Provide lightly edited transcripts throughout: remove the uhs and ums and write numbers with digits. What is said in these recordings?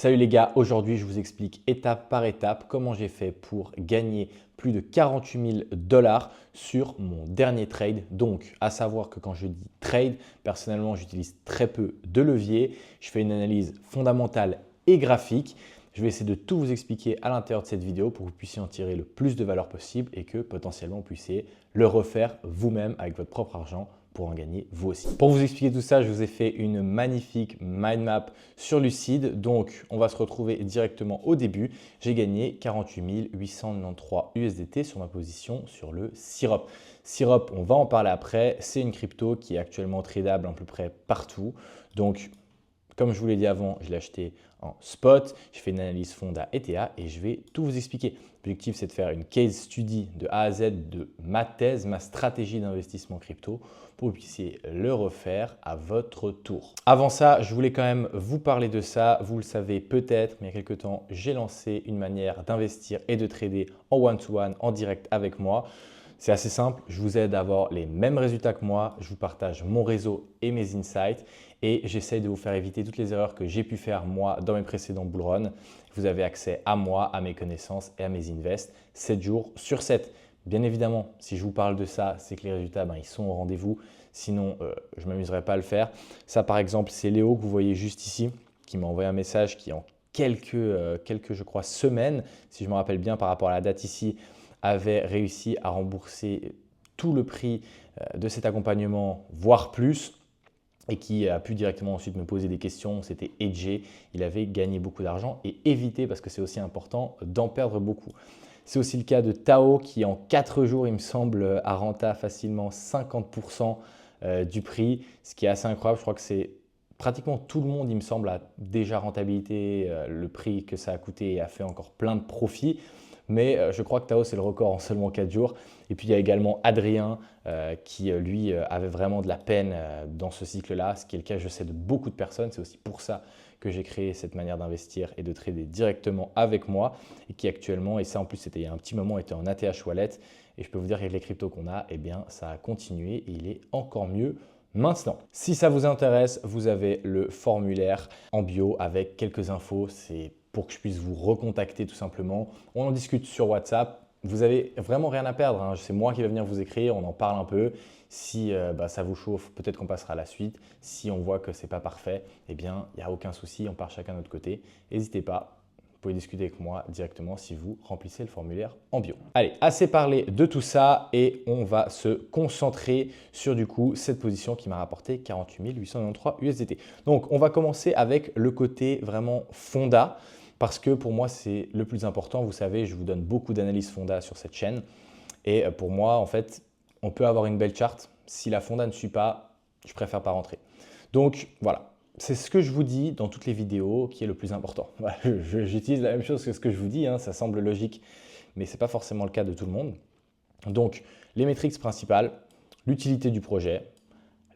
Salut les gars, aujourd'hui je vous explique étape par étape comment j'ai fait pour gagner plus de 48 000 $ sur mon dernier trade. Donc à savoir que quand je dis trade, personnellement j'utilise très peu de levier. Je fais une analyse fondamentale et graphique. Je vais essayer de tout vous expliquer à l'intérieur de cette vidéo pour que vous puissiez en tirer le plus de valeur possible et que potentiellement vous puissiez le refaire vous-même avec votre propre argent pour en gagner vous aussi. Pour vous expliquer tout ça, je vous ai fait une magnifique mind map sur Lucid. Donc, on va se retrouver directement au début. J'ai gagné 48 893 USDT sur ma position sur le Syrup. Syrup, on va en parler après. C'est une crypto qui est actuellement tradable à peu près partout. Donc, comme je vous l'ai dit avant, je l'ai acheté en spot, j'ai fait une analyse fonda ETA et je vais tout vous expliquer. L'objectif, c'est de faire une case study de A à Z de ma thèse, ma stratégie d'investissement crypto pour que vous puissiez le refaire à votre tour. Avant ça, je voulais quand même vous parler de ça. Vous le savez peut-être, mais il y a quelques temps, j'ai lancé une manière d'investir et de trader en one-to-one, en direct avec moi. C'est assez simple, je vous aide à avoir les mêmes résultats que moi, je vous partage mon réseau et mes insights et j'essaye de vous faire éviter toutes les erreurs que j'ai pu faire moi dans mes précédents bull runs. Vous avez accès à moi, à mes connaissances et à mes invests 7 jours sur 7. Bien évidemment, si je vous parle de ça, c'est que les résultats, ils sont au rendez-vous. Sinon, je ne m'amuserais pas à le faire. Ça, par exemple, c'est Léo que vous voyez juste ici qui m'a envoyé un message qui en quelques je crois, semaines, si je me rappelle bien par rapport à la date ici, avait réussi à rembourser tout le prix de cet accompagnement, voire plus, et qui a pu directement ensuite me poser des questions. C'était edgé, il avait gagné beaucoup d'argent et évité, parce que c'est aussi important, d'en perdre beaucoup. C'est aussi le cas de Tao qui en 4 jours, il me semble, a renta facilement 50% du prix, ce qui est assez incroyable. Je crois que c'est pratiquement tout le monde, il me semble, a déjà rentabilité le prix que ça a coûté et a fait encore plein de profits. Mais je crois que Tao, c'est le record en seulement 4 jours. Et puis, il y a également Adrien qui, lui, avait vraiment de la peine dans ce cycle-là, ce qui est le cas, je sais, de beaucoup de personnes. C'est aussi pour ça que j'ai créé cette manière d'investir et de trader directement avec moi et qui actuellement, et ça en plus, c'était il y a un petit moment, était en ATH Wallet. Et je peux vous dire qu'avec les cryptos qu'on a, eh bien, ça a continué et il est encore mieux maintenant. Si ça vous intéresse, vous avez le formulaire en bio avec quelques infos. C'est pour que je puisse vous recontacter tout simplement. On en discute sur WhatsApp. Vous avez vraiment rien à perdre, hein. C'est moi qui vais venir vous écrire, on en parle un peu. Si ça vous chauffe, peut-être qu'on passera à la suite. Si on voit que ce n'est pas parfait, eh bien, il n'y a aucun souci, on part chacun de notre côté. N'hésitez pas, vous pouvez discuter avec moi directement si vous remplissez le formulaire en bio. Allez, assez parlé de tout ça et on va se concentrer sur du coup cette position qui m'a rapporté 48 893 USDT. Donc, on va commencer avec le côté vraiment fonda parce que pour moi, c'est le plus important. Vous savez, je vous donne beaucoup d'analyses fonda sur cette chaîne et pour moi, en fait, on peut avoir une belle charte. Si la fonda ne suit pas, je préfère pas rentrer. Donc, voilà. C'est ce que je vous dis dans toutes les vidéos qui est le plus important. Voilà, j'utilise la même chose que ce que je vous dis, hein, ça semble logique, mais ce n'est pas forcément le cas de tout le monde. Donc, les métriques principales, l'utilité du projet,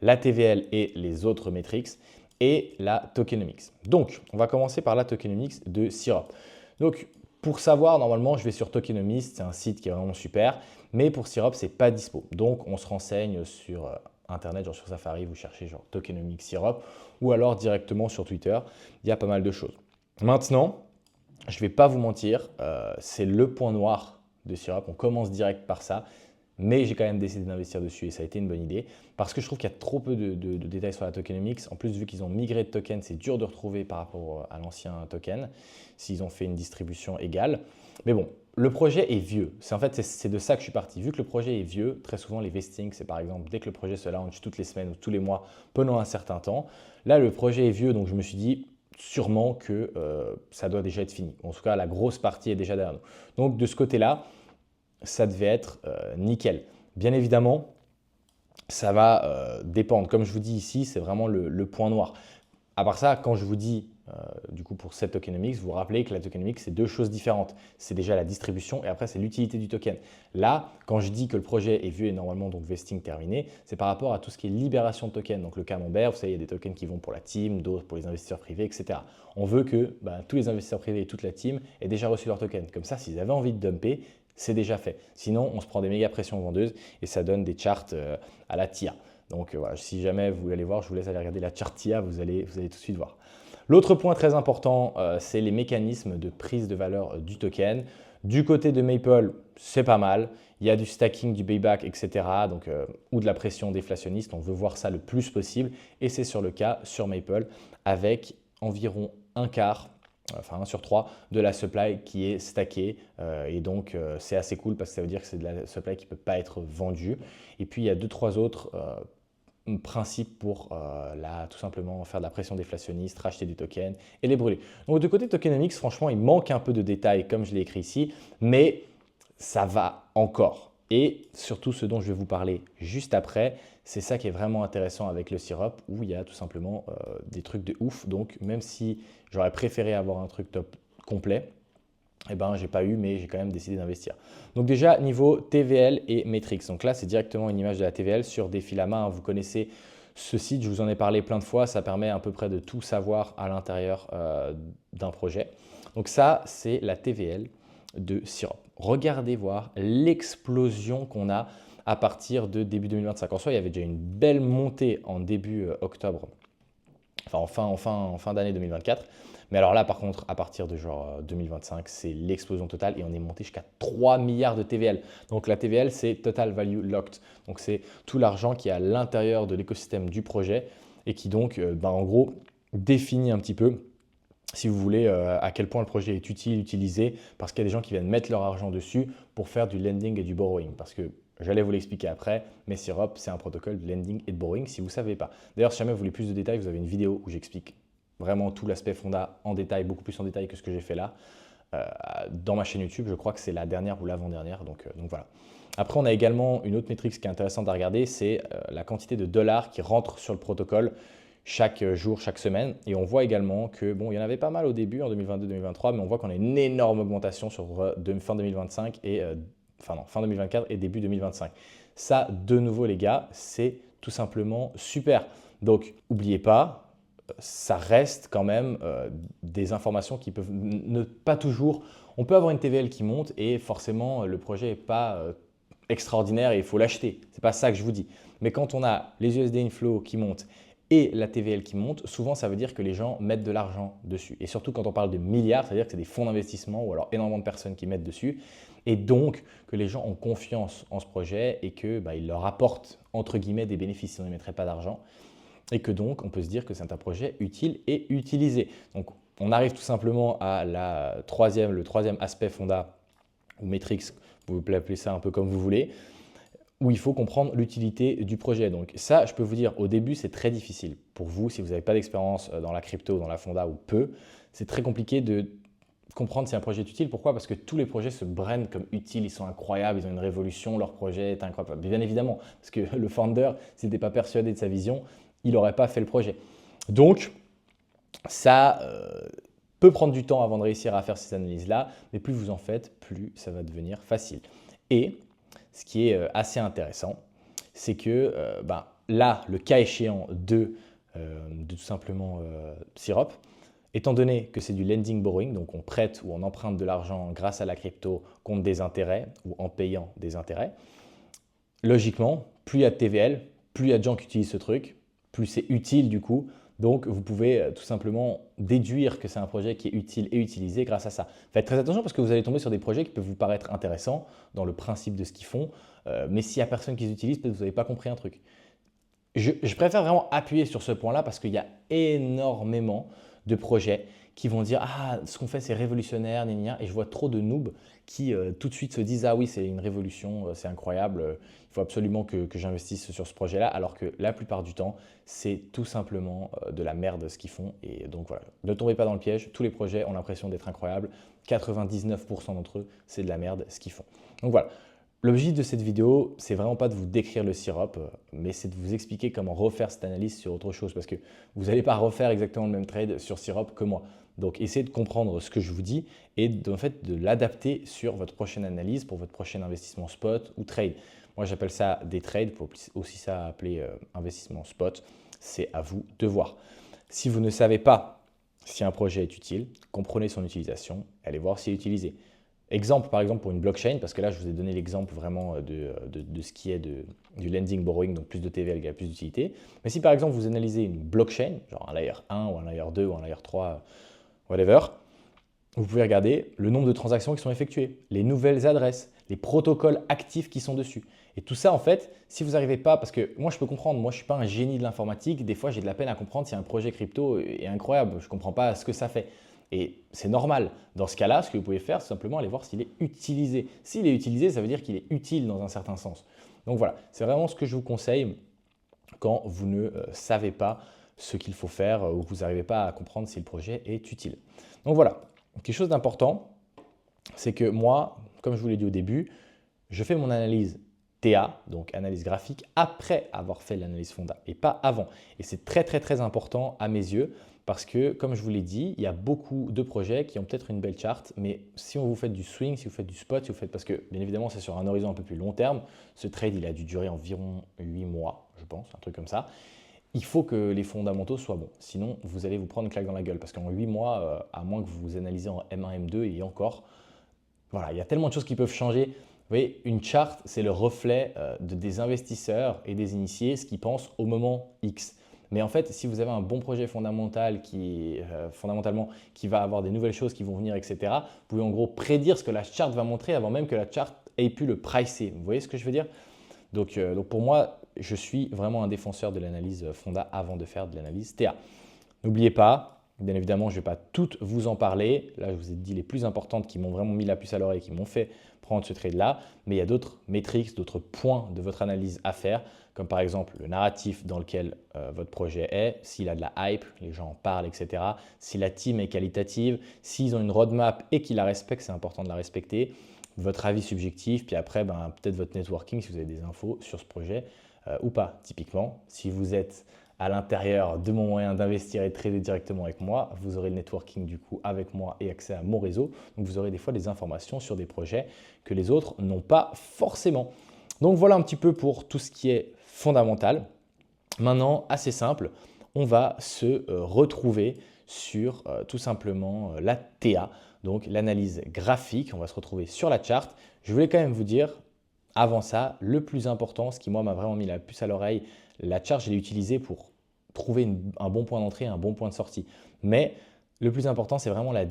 la TVL et les autres métriques, et la tokenomics. Donc, on va commencer par la tokenomics de Syrup. Donc, pour savoir, normalement, je vais sur Tokenomics, c'est un site qui est vraiment super, mais pour Syrup, ce n'est pas dispo. Donc, on se renseigne sur Internet, genre sur Safari, vous cherchez genre Tokenomics Syrup, ou alors directement sur Twitter, il y a pas mal de choses. Maintenant, je ne vais pas vous mentir, c'est le point noir de Syrup, on commence direct par ça. Mais j'ai quand même décidé d'investir dessus et ça a été une bonne idée parce que je trouve qu'il y a trop peu de détails sur la tokenomics. En plus, vu qu'ils ont migré de token, c'est dur de retrouver par rapport à l'ancien token s'ils ont fait une distribution égale. Mais bon, le projet est vieux. En fait, c'est de ça que je suis parti. Vu que le projet est vieux, très souvent les vestings, c'est par exemple dès que le projet se launch toutes les semaines ou tous les mois pendant un certain temps. Là, le projet est vieux, donc je me suis dit sûrement que ça doit déjà être fini. En tout cas, la grosse partie est déjà derrière nous. Donc de ce côté-là, ça devait être nickel. Bien évidemment, ça va dépendre. Comme je vous dis ici, c'est vraiment le point noir. À part ça, quand je vous dis, du coup, pour cette tokenomics, vous vous rappelez que la tokenomics, c'est deux choses différentes. C'est déjà la distribution et après, c'est l'utilité du token. Là, quand je dis que le projet est vieux et normalement donc vesting terminé, c'est par rapport à tout ce qui est libération de tokens. Donc le camembert, vous savez, il y a des tokens qui vont pour la team, d'autres pour les investisseurs privés, etc. On veut que tous les investisseurs privés et toute la team aient déjà reçu leur token. Comme ça, s'ils avaient envie de dumper, c'est déjà fait. Sinon, on se prend des méga pressions vendeuses et ça donne des charts à la TIA. Donc voilà, si jamais vous voulez aller voir, je vous laisse aller regarder la chart TIA, vous allez tout de suite voir. L'autre point très important, c'est les mécanismes de prise de valeur du token. Du côté de Maple, c'est pas mal. Il y a du stacking, du payback, etc. Donc, ou de la pression déflationniste. On veut voir ça le plus possible. Et c'est sur le cas sur Maple avec environ un quart, enfin 1 sur 3 de la supply qui est stackée. Et donc, c'est assez cool parce que ça veut dire que c'est de la supply qui ne peut pas être vendue. Et puis, il y a 2-3 autres principe pour tout simplement faire de la pression déflationniste, racheter des tokens et les brûler. Donc de côté tokenomics, franchement, il manque un peu de détails comme je l'ai écrit ici, mais ça va encore. Et surtout, ce dont je vais vous parler juste après, c'est ça qui est vraiment intéressant avec le Syrup, où il y a tout simplement des trucs de ouf. Donc même si j'aurais préféré avoir un truc top complet, eh ben, j'ai pas eu, mais j'ai quand même décidé d'investir. Donc déjà, niveau TVL et Metrix. Donc là, c'est directement une image de la TVL sur des fils à main. Vous connaissez ce site, je vous en ai parlé plein de fois. Ça permet à peu près de tout savoir à l'intérieur d'un projet. Donc ça, c'est la TVL de Syrup. Regardez voir l'explosion qu'on a à partir de début 2025. En soi, il y avait déjà une belle montée en début octobre, enfin en fin d'année 2024. Mais alors là, par contre, à partir de genre 2025, c'est l'explosion totale et on est monté jusqu'à 3 milliards de TVL. Donc la TVL, c'est Total Value Locked. Donc c'est tout l'argent qui est à l'intérieur de l'écosystème du projet et qui donc, en gros, définit un petit peu, si vous voulez, à quel point le projet est utile, utilisé, parce qu'il y a des gens qui viennent mettre leur argent dessus pour faire du lending et du borrowing. Parce que j'allais vous l'expliquer après, mais Syrup, c'est un protocole de lending et de borrowing si vous ne savez pas. D'ailleurs, si jamais vous voulez plus de détails, vous avez une vidéo où j'explique vraiment tout l'aspect fonda en détail, beaucoup plus en détail que ce que j'ai fait là, dans ma chaîne YouTube. Je crois que c'est la dernière ou l'avant-dernière, donc voilà. Après, on a également une autre métrique qui est intéressante à regarder, c'est la quantité de dollars qui rentrent sur le protocole chaque jour, chaque semaine. Et on voit également que, bon, il y en avait pas mal au début, en 2022-2023, mais on voit qu'on a une énorme augmentation sur fin 2025 et fin 2024 et début 2025. Ça, de nouveau, les gars, c'est tout simplement super. Donc, n'oubliez pas, ça reste quand même des informations qui peuvent ne pas toujours… On peut avoir une TVL qui monte et forcément, le projet n'est pas extraordinaire et il faut l'acheter. Ce n'est pas ça que je vous dis. Mais quand on a les USD inflow qui montent et la TVL qui monte, souvent ça veut dire que les gens mettent de l'argent dessus. Et surtout quand on parle de milliards, c'est-à-dire que c'est des fonds d'investissement ou alors énormément de personnes qui mettent dessus. Et donc que les gens ont confiance en ce projet et qu'il leur apporte entre guillemets des bénéfices, sinon ils ne mettraient pas d'argent. Et que donc on peut se dire que c'est un projet utile et utilisé. Donc on arrive tout simplement à le troisième aspect fonda ou Matrix, vous pouvez appeler ça un peu comme vous voulez, où il faut comprendre l'utilité du projet. Donc ça, je peux vous dire, au début, c'est très difficile. Pour vous, si vous n'avez pas d'expérience dans la crypto, dans la fonda ou peu, c'est très compliqué de comprendre si un projet est utile. Pourquoi? Parce que tous les projets se brandent comme utiles, ils sont incroyables, ils ont une révolution, leur projet est incroyable. Bien évidemment, parce que le founder, s'il n'était pas persuadé de sa vision, il n'aurait pas fait le projet. Donc, ça peut prendre du temps avant de réussir à faire ces analyses-là, mais plus vous en faites, plus ça va devenir facile. Et ce qui est assez intéressant, c'est que là, le cas échéant de tout simplement Syrup, étant donné que c'est du lending borrowing, donc on prête ou on emprunte de l'argent grâce à la crypto contre des intérêts ou en payant des intérêts, logiquement, plus il y a de TVL, plus il y a de gens qui utilisent ce truc, plus c'est utile du coup. Donc, vous pouvez tout simplement déduire que c'est un projet qui est utile et utilisé grâce à ça. Faites très attention parce que vous allez tomber sur des projets qui peuvent vous paraître intéressants dans le principe de ce qu'ils font, mais s'il n'y a personne qui les utilise, peut-être que vous n'avez pas compris un truc. Je préfère vraiment appuyer sur ce point-là parce qu'il y a énormément de projets qui vont dire « Ah, ce qu'on fait, c'est révolutionnaire, gna, gna. » Et je vois trop de noobs qui tout de suite se disent « Ah oui, c'est une révolution, c'est incroyable, il faut absolument que j'investisse sur ce projet-là. » Alors que la plupart du temps, c'est tout simplement de la merde ce qu'ils font. Et donc voilà, ne tombez pas dans le piège. Tous les projets ont l'impression d'être incroyables. 99% d'entre eux, c'est de la merde ce qu'ils font. Donc voilà. L'objectif de cette vidéo, c'est vraiment pas de vous décrire le Syrup, mais c'est de vous expliquer comment refaire cette analyse sur autre chose parce que vous n'allez pas refaire exactement le même trade sur Syrup que moi. Donc, essayez de comprendre ce que je vous dis et en fait, de l'adapter sur votre prochaine analyse pour votre prochain investissement spot ou trade. Moi, j'appelle ça des trades, pour aussi ça appeler investissement spot. C'est à vous de voir. Si vous ne savez pas si un projet est utile, comprenez son utilisation, allez voir s'il est utilisé. Exemple, par exemple, pour une blockchain, parce que là, je vous ai donné l'exemple vraiment de ce qui est du lending borrowing, donc plus de TVL égale plus d'utilité. Mais si par exemple, vous analysez une blockchain, genre un layer 1 ou un layer 2 ou un layer 3, whatever, vous pouvez regarder le nombre de transactions qui sont effectuées, les nouvelles adresses, les protocoles actifs qui sont dessus. Et tout ça, en fait, si vous n'arrivez pas, parce que moi, je peux comprendre, moi, je ne suis pas un génie de l'informatique, des fois, j'ai de la peine à comprendre si un projet crypto est incroyable, je ne comprends pas ce que ça fait. Et c'est normal. Dans ce cas-là, ce que vous pouvez faire, c'est simplement aller voir s'il est utilisé. S'il est utilisé, ça veut dire qu'il est utile dans un certain sens. Donc voilà, c'est vraiment ce que je vous conseille quand vous ne savez pas ce qu'il faut faire ou que vous n'arrivez pas à comprendre si le projet est utile. Donc voilà, quelque chose d'important, c'est que moi, comme je vous l'ai dit au début, je fais mon analyse TA, donc analyse graphique, après avoir fait l'analyse fonda et pas avant. Et c'est très très très important à mes yeux parce que, comme je vous l'ai dit, il y a beaucoup de projets qui ont peut-être une belle charte, mais si vous faites du swing, si vous faites du spot, si vous faites, parce que bien évidemment c'est sur un horizon un peu plus long terme, ce trade il a dû durer environ 8 mois, je pense, un truc comme ça. Il faut que les fondamentaux soient bons, sinon vous allez vous prendre une claque dans la gueule parce qu'en 8 mois, à moins que vous vous analysez en M1, M2 et encore, voilà, il y a tellement de choses qui peuvent changer. Vous voyez, une charte, c'est le reflet des investisseurs et des initiés, ce qu'ils pensent au moment X. Mais en fait, si vous avez un bon projet fondamental fondamentalement, qui va avoir des nouvelles choses qui vont venir, etc., vous pouvez en gros prédire ce que la charte va montrer avant même que la charte ait pu le pricer. Vous voyez ce que je veux dire? Donc pour moi, je suis vraiment un défenseur de l'analyse fonda avant de faire de l'analyse TA. N'oubliez pas, bien évidemment, je ne vais pas toutes vous en parler. Là, je vous ai dit les plus importantes qui m'ont vraiment mis la puce à l'oreille, qui m'ont fait prendre ce trade-là. Mais il y a d'autres métriques, d'autres points de votre analyse à faire, comme par exemple le narratif dans lequel votre projet est, s'il a de la hype, les gens en parlent, etc. Si la team est qualitative, s'ils ont une roadmap et qu'ils la respectent, c'est important de la respecter. Votre avis subjectif, puis après, peut-être votre networking, si vous avez des infos sur ce projet ou pas. Typiquement, si vous êtes à l'intérieur de mon moyen d'investir et de trader directement avec moi, vous aurez le networking du coup avec moi et accès à mon réseau. Donc vous aurez des fois des informations sur des projets que les autres n'ont pas forcément. Donc voilà un petit peu pour tout ce qui est fondamental. Maintenant, assez simple, on va se retrouver sur tout simplement la TA, donc l'analyse graphique. On va se retrouver sur la charte. Je voulais quand même vous dire, avant ça, le plus important, ce qui moi m'a vraiment mis la puce à l'oreille, la charte, je l'ai utilisée pour trouver un bon point d'entrée, un bon point de sortie. Mais le plus important, c'est vraiment la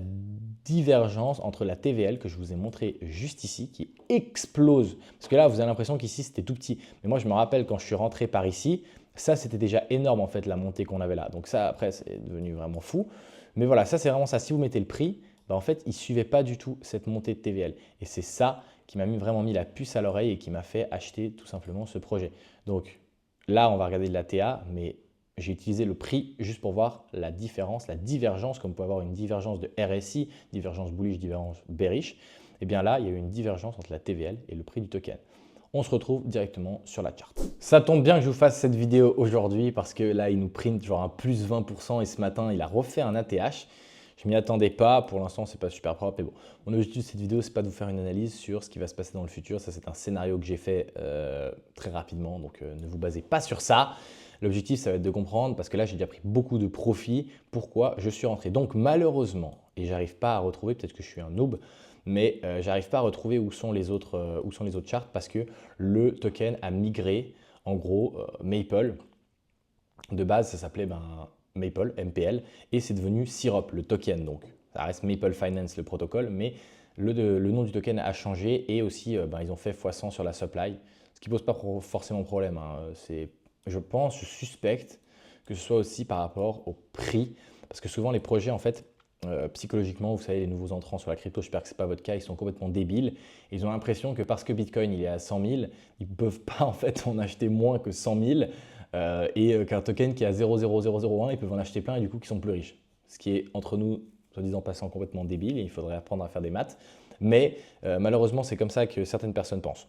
divergence entre la TVL que je vous ai montré juste ici, qui explose. Parce que là, vous avez l'impression qu'ici, c'était tout petit. Mais moi, je me rappelle quand je suis rentré par ici, ça, c'était déjà énorme en fait, la montée qu'on avait là. Donc ça, après, c'est devenu vraiment fou. Mais voilà, ça, c'est vraiment ça. Si vous mettez le prix, en fait, il ne suivait pas du tout cette montée de TVL. Et c'est ça qui m'a vraiment mis la puce à l'oreille et qui m'a fait acheter tout simplement ce projet. Donc là, on va regarder de la TA, mais j'ai utilisé le prix juste pour voir la différence, la divergence, comme vous pouvez avoir une divergence de RSI, divergence bullish, divergence bearish. Et bien là, il y a eu une divergence entre la TVL et le prix du token. On se retrouve directement sur la charte. Ça tombe bien que je vous fasse cette vidéo aujourd'hui parce que là, il nous print genre un plus 20% et ce matin, il a refait un ATH. Je m'y attendais pas, pour l'instant c'est pas super propre, mais bon. Mon objectif de cette vidéo, c'est pas de vous faire une analyse sur ce qui va se passer dans le futur. Ça, c'est un scénario que j'ai fait très rapidement, donc ne vous basez pas sur ça. L'objectif, ça va être de comprendre, parce que là, j'ai déjà pris beaucoup de profit, pourquoi je suis rentré. Donc malheureusement, et j'arrive pas à retrouver, peut-être que je suis un noob, mais j'arrive pas à retrouver où sont les autres charts parce que le token a migré, en gros, Maple. De base, ça s'appelait Maple, MPL, et c'est devenu Syrup, le token. Donc, ça reste Maple Finance, le protocole, mais le nom du token a changé et aussi, ils ont fait x100 sur la supply, ce qui ne pose pas forcément problème. Je pense, je suspecte que ce soit aussi par rapport au prix, parce que souvent les projets, en fait, psychologiquement, vous savez, les nouveaux entrants sur la crypto, j'espère que ce n'est pas votre cas, ils sont complètement débiles. Ils ont l'impression que parce que Bitcoin il est à 100 000, ils ne peuvent pas en fait en acheter moins que 100 000 et qu'un token qui est à 0,0001, ils peuvent en acheter plein et du coup qui sont plus riches. Ce qui est entre nous, soit disant passant, complètement débile et il faudrait apprendre à faire des maths. Mais malheureusement, c'est comme ça que certaines personnes pensent.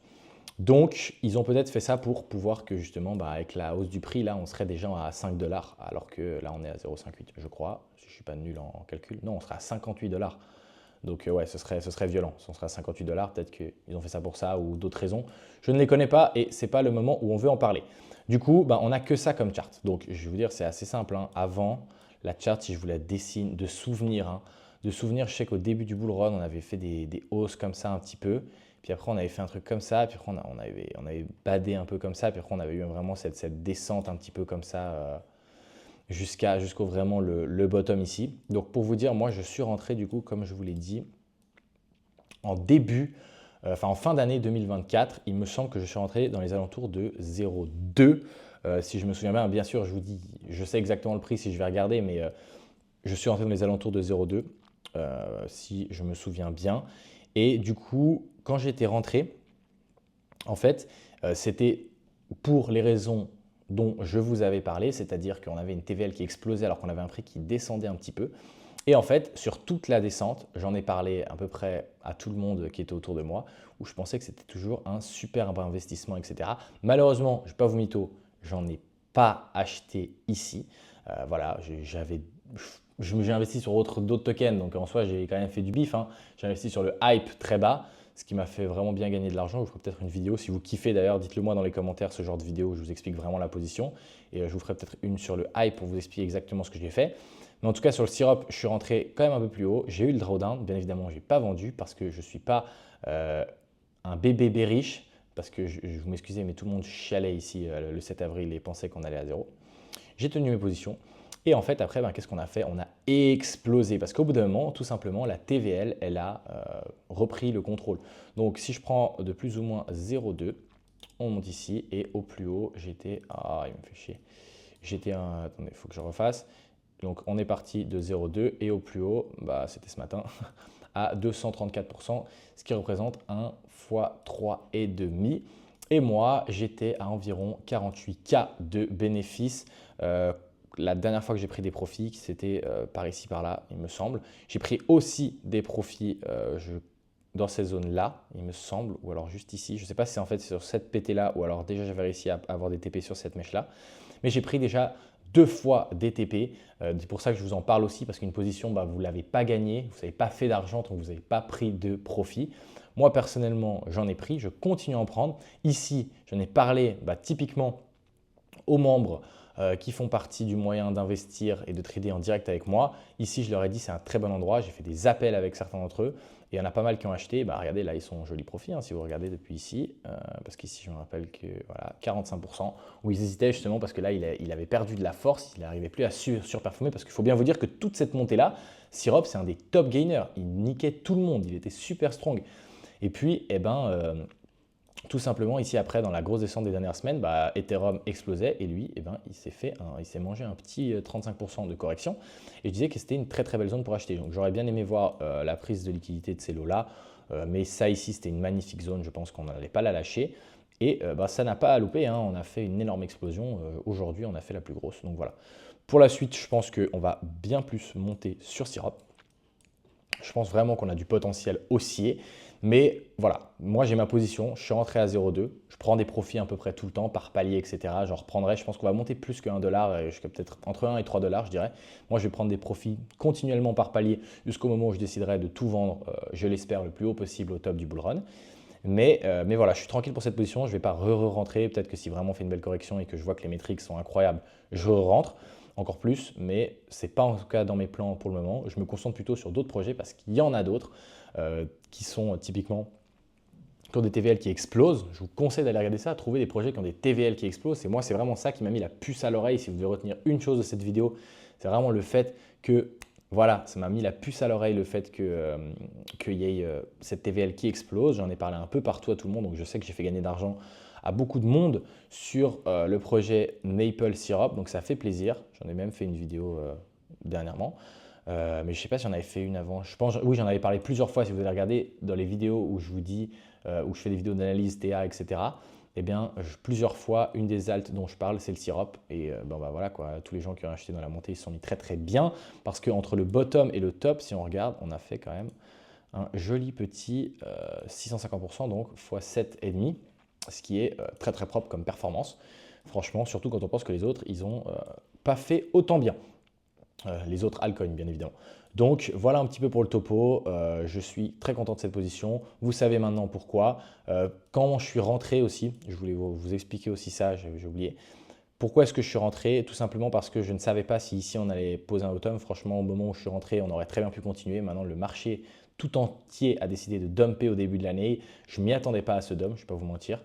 Donc, ils ont peut-être fait ça pour pouvoir que justement, avec la hausse du prix, là, on serait déjà à 5 $, alors que là, on est à 0,58, je crois. Je ne suis pas nul en calcul. Non, on serait à 58 $. Donc, ouais, ce serait violent. Si on serait à 58 $, peut-être qu'ils ont fait ça pour ça ou d'autres raisons. Je ne les connais pas et ce n'est pas le moment où on veut en parler. Du coup, on n'a que ça comme chart. Donc, je vais vous dire, c'est assez simple. Avant, la chart, si je vous la dessine de souvenir, de souvenir, je sais qu'au début du bull run, on avait fait des hausses comme ça un petit peu. Puis après, on avait fait un truc comme ça. Puis après, on avait badé un peu comme ça. Puis après, on avait eu vraiment cette descente un petit peu comme ça jusqu'au vraiment le bottom ici. Donc pour vous dire, moi, je suis rentré du coup, comme je vous l'ai dit, en en fin d'année 2024. Il me semble que je suis rentré dans les alentours de 0,2. Si je me souviens bien, bien sûr, je vous dis, je sais exactement le prix si je vais regarder, mais je suis rentré dans les alentours de 0,2 si je me souviens bien. Et du coup, quand j'étais rentré, en fait, c'était pour les raisons dont je vous avais parlé, c'est-à-dire qu'on avait une TVL qui explosait alors qu'on avait un prix qui descendait un petit peu. Et en fait, sur toute la descente, j'en ai parlé à peu près à tout le monde qui était autour de moi, où je pensais que c'était toujours un superbe investissement, etc. Malheureusement, je ne vais pas vous mytho, j'en ai pas acheté ici. Voilà, j'ai investi sur d'autres tokens, donc en soi, j'ai quand même fait du bif, hein. J'ai investi sur le hype très bas, ce qui m'a fait vraiment bien gagner de l'argent. Je vous ferai peut-être une vidéo. Si vous kiffez d'ailleurs, dites-le moi dans les commentaires ce genre de vidéo où je vous explique vraiment la position. Et je vous ferai peut-être une sur le hype pour vous expliquer exactement ce que j'ai fait. Mais en tout cas, sur le syrup, je suis rentré quand même un peu plus haut. J'ai eu le drawdown. Bien évidemment, je n'ai pas vendu parce que je ne suis pas un bébé riche. Parce que vous m'excusez, mais tout le monde chialait ici le 7 avril et pensait qu'on allait à zéro. J'ai tenu mes positions. Et en fait, après, qu'est-ce qu'on a fait? On a explosé parce qu'au bout d'un moment, tout simplement, la TVL, elle a repris le contrôle. Donc, si je prends de plus ou moins 0,2, on monte ici et au plus haut, j'étais… Ah, il me fait chier. Attendez, il faut que je refasse. Donc, on est parti de 0,2 et au plus haut, c'était ce matin, à 234%, ce qui représente 1 fois 3,5. Et moi, j'étais à environ 48K de bénéfices. La dernière fois que j'ai pris des profits, c'était par ici, par là, il me semble. J'ai pris aussi des profits dans ces zones-là, il me semble, ou alors juste ici. Je ne sais pas si c'est en fait sur cette PT-là, ou alors déjà j'avais réussi à avoir des TP sur cette mèche-là. Mais j'ai pris déjà 2 fois des TP. C'est pour ça que je vous en parle aussi, parce qu'une position, vous ne l'avez pas gagnée, vous n'avez pas fait d'argent, donc vous n'avez pas pris de profit. Moi, personnellement, j'en ai pris, je continue à en prendre. Ici, j'en ai parlé typiquement aux membres qui font partie du moyen d'investir et de trader en direct avec moi. Ici, je leur ai dit c'est un très bon endroit. J'ai fait des appels avec certains d'entre eux. Et il y en a pas mal qui ont acheté. Regardez, là, ils sont en joli profit, hein, si vous regardez depuis ici. Parce qu'ici, je me rappelle que voilà, 45%, où ils hésitaient justement parce que là, il avait perdu de la force. Il n'arrivait plus à surperformer. Parce qu'il faut bien vous dire que toute cette montée-là, Syrup, c'est un des top gainers. Il niquait tout le monde. Il était super strong. Et puis, tout simplement, ici après, dans la grosse descente des dernières semaines, Ethereum explosait et lui, il s'est mangé un petit 35% de correction. Et je disais que c'était une très très belle zone pour acheter. Donc j'aurais bien aimé voir la prise de liquidité de ces lots-là. Mais ça ici, c'était une magnifique zone. Je pense qu'on n'allait pas la lâcher. Et ça n'a pas à louper, hein. On a fait une énorme explosion. Aujourd'hui, on a fait la plus grosse. Donc voilà. Pour la suite, je pense qu'on va bien plus monter sur Syrup. Je pense vraiment qu'on a du potentiel haussier. Mais voilà, moi j'ai ma position, je suis rentré à 0,2, je prends des profits à peu près tout le temps par palier, etc. J'en reprendrai, je pense qu'on va monter plus que 1 dollar, jusqu'à peut-être entre 1 et 3 dollars, je dirais. Moi je vais prendre des profits continuellement par palier jusqu'au moment où je déciderai de tout vendre, je l'espère, le plus haut possible au top du bull run. Mais voilà, je suis tranquille pour cette position, je ne vais pas re-rentrer. Peut-être que si vraiment on fait une belle correction et que je vois que les métriques sont incroyables, je rentre encore plus, mais ce n'est pas en tout cas dans mes plans pour le moment. Je me concentre plutôt sur d'autres projets parce qu'il y en a d'autres qui sont typiquement qui ont des TVL qui explosent. Je vous conseille d'aller regarder ça, trouver des projets qui ont des TVL qui explosent. Et moi, c'est vraiment ça qui m'a mis la puce à l'oreille. Si vous devez retenir une chose de cette vidéo, c'est vraiment le fait que, voilà, ça m'a mis la puce à l'oreille le fait qu'il y ait cette TVL qui explose. J'en ai parlé un peu partout à tout le monde, donc je sais que j'ai fait gagner d'argent à beaucoup de monde sur le projet Maple Syrup, donc ça fait plaisir. J'en ai même fait une vidéo dernièrement. Mais je ne sais pas si j'en avais fait une avant. Je pense, oui, j'en avais parlé plusieurs fois. Si vous allez regarder dans les vidéos où je vous dis, où je fais des vidéos d'analyse TA, etc. Eh bien, plusieurs fois, une des altes dont je parle, c'est le Syrup. Et voilà, quoi, tous les gens qui ont acheté dans la montée, ils se sont mis très très bien. Parce qu'entre le bottom et le top, si on regarde, on a fait quand même un joli petit 650%, donc x 7,5, ce qui est très très propre comme performance. Franchement, surtout quand on pense que les autres, ils n'ont pas fait autant bien. Les autres altcoins, bien évidemment. Donc, voilà un petit peu pour le topo. Je suis très content de cette position. Vous savez maintenant pourquoi. Quand je suis rentré aussi, je voulais vous expliquer aussi ça, j'ai oublié. Pourquoi est-ce que je suis rentré? Tout simplement parce que je ne savais pas si ici on allait poser un automne. Franchement, au moment où je suis rentré, on aurait très bien pu continuer. Maintenant, le marché tout entier a décidé de dumper au début de l'année. Je ne m'y attendais pas à ce dump, je ne vais pas vous mentir.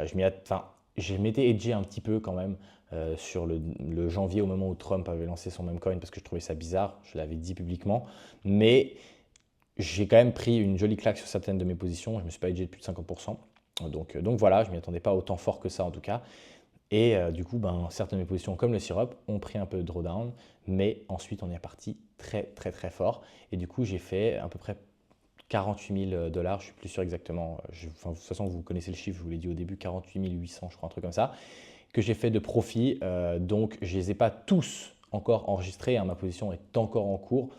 Je m'étais hedgé un petit peu quand même sur le janvier au moment où Trump avait lancé son meme coin parce que je trouvais ça bizarre. Je l'avais dit publiquement. Mais j'ai quand même pris une jolie claque sur certaines de mes positions. Je ne me suis pas hedgé de plus de 50%. Donc voilà, je ne m'y attendais pas autant fort que ça en tout cas. Et du coup, certaines de mes positions, comme le syrup, ont pris un peu de drawdown, mais ensuite on est parti très très très fort. Et du coup, j'ai fait à peu près 48 000 dollars, je suis plus sûr exactement. De toute façon, vous connaissez le chiffre, je vous l'ai dit au début, 48 800, je crois, un truc comme ça, que j'ai fait de profit. Donc, je ne les ai pas tous encore enregistrés, hein, ma position est encore en cours,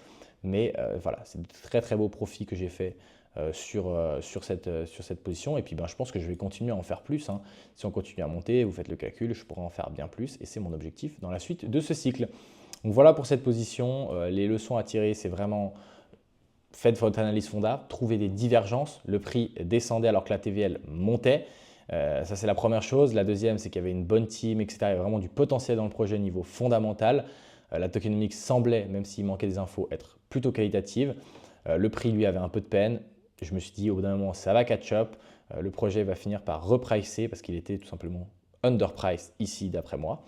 mais voilà, c'est de très très beaux profits que j'ai fait sur cette position. Et puis je pense que je vais continuer à en faire plus, hein. Si on continue à monter, vous faites le calcul, je pourrais en faire bien plus et c'est mon objectif dans la suite de ce cycle. Donc voilà pour cette position. Les leçons à tirer, c'est vraiment faites votre analyse fonda, trouvez des divergences. Le prix descendait alors que la TVL montait. Ça, c'est la première chose. La deuxième, c'est qu'il y avait une bonne team, etc. Il y avait vraiment du potentiel dans le projet niveau fondamental. La tokenomics semblait, même s'il manquait des infos, être plutôt qualitative. Le prix, lui, avait un peu de peine. Je me suis dit, au bout d'un moment, ça va catch up. Le projet va finir par repricer parce qu'il était tout simplement underpriced ici, d'après moi.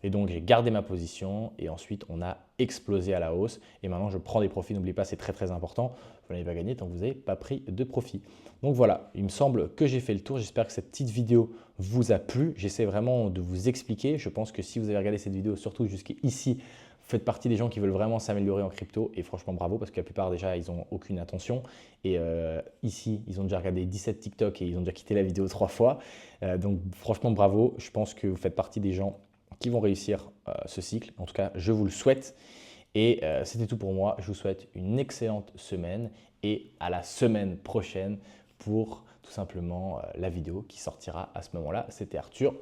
Et donc, j'ai gardé ma position et ensuite, on a explosé à la hausse. Et maintenant, je prends des profits. N'oubliez pas, c'est très, très important. Vous n'avez pas gagné tant que vous n'avez pas pris de profit. Donc voilà, il me semble que j'ai fait le tour. J'espère que cette petite vidéo vous a plu. J'essaie vraiment de vous expliquer. Je pense que si vous avez regardé cette vidéo, surtout jusqu'ici, vous faites partie des gens qui veulent vraiment s'améliorer en crypto. Et franchement, bravo, parce que la plupart, déjà, ils n'ont aucune attention. Et ici, ils ont déjà regardé 17 TikTok et ils ont déjà quitté la vidéo 3 fois. Donc franchement, bravo. Je pense que vous faites partie des gens qui vont réussir ce cycle. En tout cas, je vous le souhaite. Et c'était tout pour moi. Je vous souhaite une excellente semaine et à la semaine prochaine pour tout simplement la vidéo qui sortira à ce moment-là. C'était Arthur.